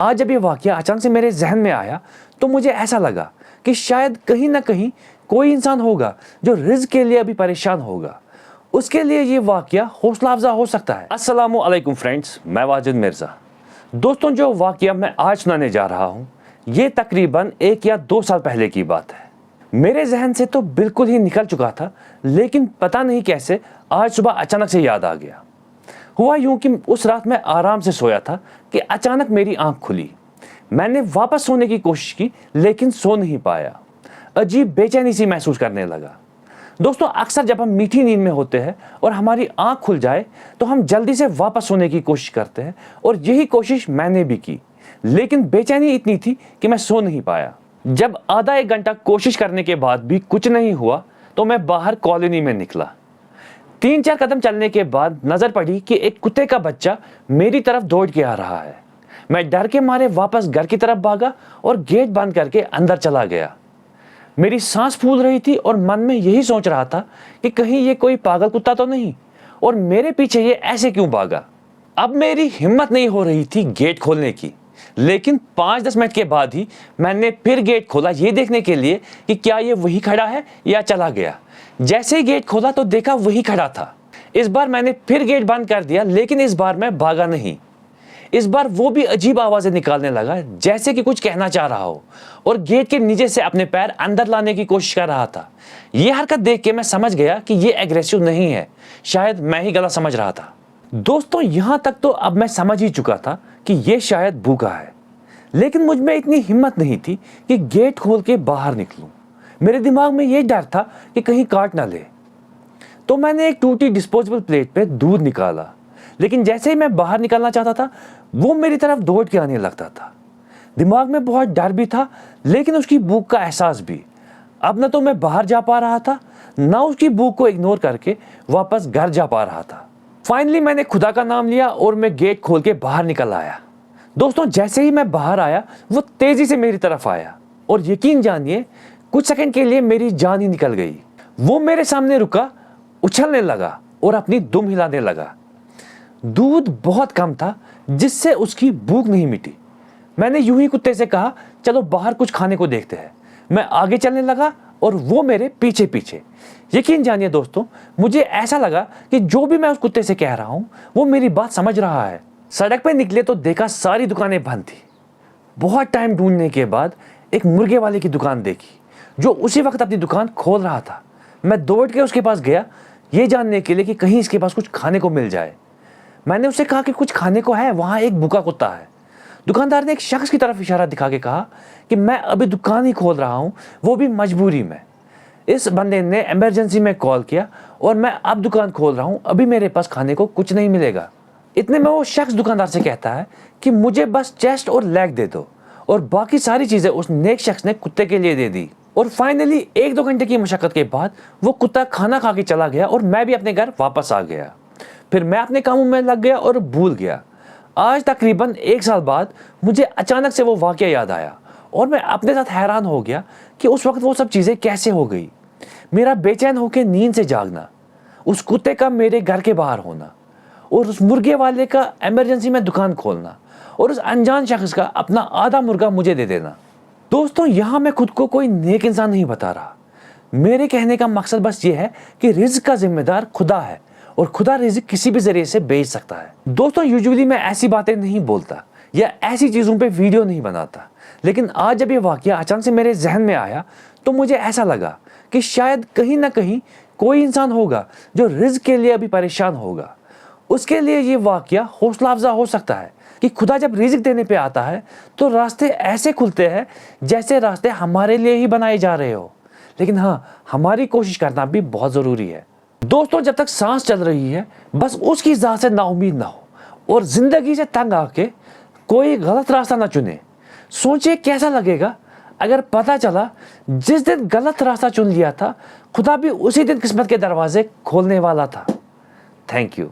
आज जब ये वाकया अचानक से मेरे जहन में आया तो मुझे ऐसा लगा कि शायद कहीं ना कहीं कोई इंसान होगा जो रिज़्क के लिए अभी परेशान होगा। उसके लिए ये वाकया हौसला अफजा हो सकता है। अस्सलामु अलैकुम फ्रेंड्स, मैं वाजिद मिर्ज़ा। दोस्तों, जो वाकया मैं आज सुनाने जा रहा हूँ ये तकरीबन 1 या 2 साल पहले की बात है। मेरे जहन से तो बिल्कुल ही निकल चुका था, लेकिन पता नहीं कैसे आज सुबह अचानक से याद आ गया। हुआ यूं कि उस रात मैं आराम से सोया था कि अचानक मेरी आंख खुली। मैंने वापस सोने की कोशिश की लेकिन सो नहीं पाया। अजीब बेचैनी सी महसूस करने लगा। दोस्तों, अक्सर जब हम मीठी नींद में होते हैं और हमारी आंख खुल जाए तो हम जल्दी से वापस सोने की कोशिश करते हैं, और यही कोशिश मैंने भी की, लेकिन बेचैनी इतनी थी कि मैं सो नहीं पाया। जब आधा 1 घंटा कोशिश करने के बाद भी कुछ नहीं हुआ तो मैं बाहर कॉलोनी में निकला। 3-4 कदम चलने के बाद नजर पड़ी कि एक कुत्ते का बच्चा मेरी तरफ दौड़ के आ रहा है। मैं डर के मारे वापस घर की तरफ भागा और गेट बंद करके अंदर चला गया। मेरी सांस फूल रही थी और मन में यही सोच रहा था कि कहीं ये कोई पागल कुत्ता तो नहीं, और मेरे पीछे ये ऐसे क्यों भागा। अब मेरी हिम्मत नहीं हो रही थी गेट खोलने की, लेकिन 5-10 मिनट के बाद ही मैंने फिर गेट खोला, ये देखने के लिए कि क्या ये वही खड़ा है या चला गया। जैसे ही गेट खोला तो देखा वही खड़ा था। इस बार मैंने फिर गेट बंद कर दिया, लेकिन इस बार मैं भागा नहीं। इस बार वो भी अजीब आवाजें निकालने लगा, जैसे कि कुछ कहना चाह रहा हो, और गेट के नीचे से अपने पैर अंदर लाने की कोशिश कर रहा था। यह हरकत देख के मैं समझ गया कि ये एग्रेसिव नहीं है, शायद मैं ही गलत समझ रहा था। दोस्तों, यहां तक तो अब मैं समझ ही चुका था कि ये शायद भूखा है, लेकिन मुझ में इतनी हिम्मत नहीं थी कि गेट खोल के बाहर निकलूं। मेरे दिमाग में ये डर था कि कहीं काट ना ले। तो मैंने एक टूटी डिस्पोजेबल प्लेट पे दूध निकाला, लेकिन जैसे ही मैं बाहर निकलना चाहता था वो मेरी तरफ दौड़ के आने लगता था। दिमाग में बहुत डर भी था, लेकिन उसकी भूख का एहसास भी। अब न तो मैं बाहर जा पा रहा था, ना उसकी भूख को इग्नोर करके वापस घर जा पा रहा था। फाइनली मैंने खुदा का नाम लिया और मैं गेट खोल के बाहर निकल आया। दोस्तों, जैसे ही मैं बाहर आया वो तेजी से मेरी तरफ आया, और यकीन जानिए कुछ सेकंड के लिए मेरी जान ही निकल गई। वो मेरे सामने रुका, उछलने लगा और अपनी दुम हिलाने लगा। दूध बहुत कम था, जिससे उसकी भूख नहीं मिटी। मैंने यूं ही कुत्ते से कहा, चलो बाहर कुछ खाने को देखते हैं। मैं आगे चलने लगा और वो मेरे पीछे पीछे। यकीन जानिए दोस्तों, मुझे ऐसा लगा कि जो भी मैं उस कुत्ते से कह रहा हूं वो मेरी बात समझ रहा है। सड़क पे निकले तो देखा सारी दुकानें बंद थी। बहुत टाइम ढूंढने के बाद एक मुर्गे वाले की दुकान देखी, जो उसी वक्त अपनी दुकान खोल रहा था। मैं दौड़ के उसके पास गया, ये जानने के लिए कि कहीं इसके पास कुछ खाने को मिल जाए। मैंने उससे कहा कि कुछ खाने को है, वहाँ एक भूखा कुत्ता है। दुकानदार ने एक शख्स की तरफ इशारा दिखा के कहा कि मैं अभी दुकान ही खोल रहा हूँ, वो भी मजबूरी में। इस बंदे ने इमरजेंसी में कॉल किया और मैं अब दुकान खोल रहा हूँ, अभी मेरे पास खाने को कुछ नहीं मिलेगा। इतने में वो शख्स दुकानदार से कहता है कि मुझे बस चेस्ट और लेग दे दो, और बाकी सारी चीज़ें उस नेक शख्स ने कुत्ते के लिए दे दी। और फाइनली 1-2 घंटे की मशक्कत के बाद वो कुत्ता खाना खा के चला गया और मैं भी अपने घर वापस आ गया। फिर मैं अपने कामों में लग गया और भूल गया। आज तकरीबन 1 साल बाद मुझे अचानक से वो वाकया याद आया, और मैं अपने साथ हैरान हो गया कि उस वक्त वो सब चीज़ें कैसे हो गई। मेरा बेचैन होकर नींद से जागना, उस कुत्ते का मेरे घर के बाहर होना, और उस मुर्गे वाले का इमरजेंसी में दुकान खोलना, और उस अनजान शख्स का अपना आधा मुर्गा मुझे दे देना। दोस्तों, यहाँ मैं खुद को कोई नेक इंसान नहीं बता रहा। मेरे कहने का मकसद बस ये है कि रिज़्क का जिम्मेदार खुदा है, और खुदा रिज़्क किसी भी जरिए से भेज सकता है। दोस्तों, यूजुअली मैं ऐसी बातें नहीं बोलता या ऐसी चीज़ों पे वीडियो नहीं बनाता, लेकिन आज जब ये वाकया अचानक से मेरे जहन में आया तो मुझे ऐसा लगा कि शायद कहीं ना कहीं कोई इंसान होगा जो रिज़्क के लिए अभी परेशान होगा। उसके लिए ये वाकया हौसला अफजा हो सकता है कि खुदा जब रिज़्क देने पे आता है तो रास्ते ऐसे खुलते हैं जैसे रास्ते हमारे लिए ही बनाए जा रहे हो। लेकिन हाँ, हमारी कोशिश करना भी बहुत ज़रूरी है। दोस्तों, जब तक सांस चल रही है बस उसकी ज़ात से नाउमीद ना हो, और ज़िंदगी से तंग आके कोई गलत रास्ता ना चुने। सोचिए कैसा लगेगा अगर पता चला जिस दिन गलत रास्ता चुन लिया था खुदा भी उसी दिन किस्मत के दरवाजे खोलने वाला था। Thank you.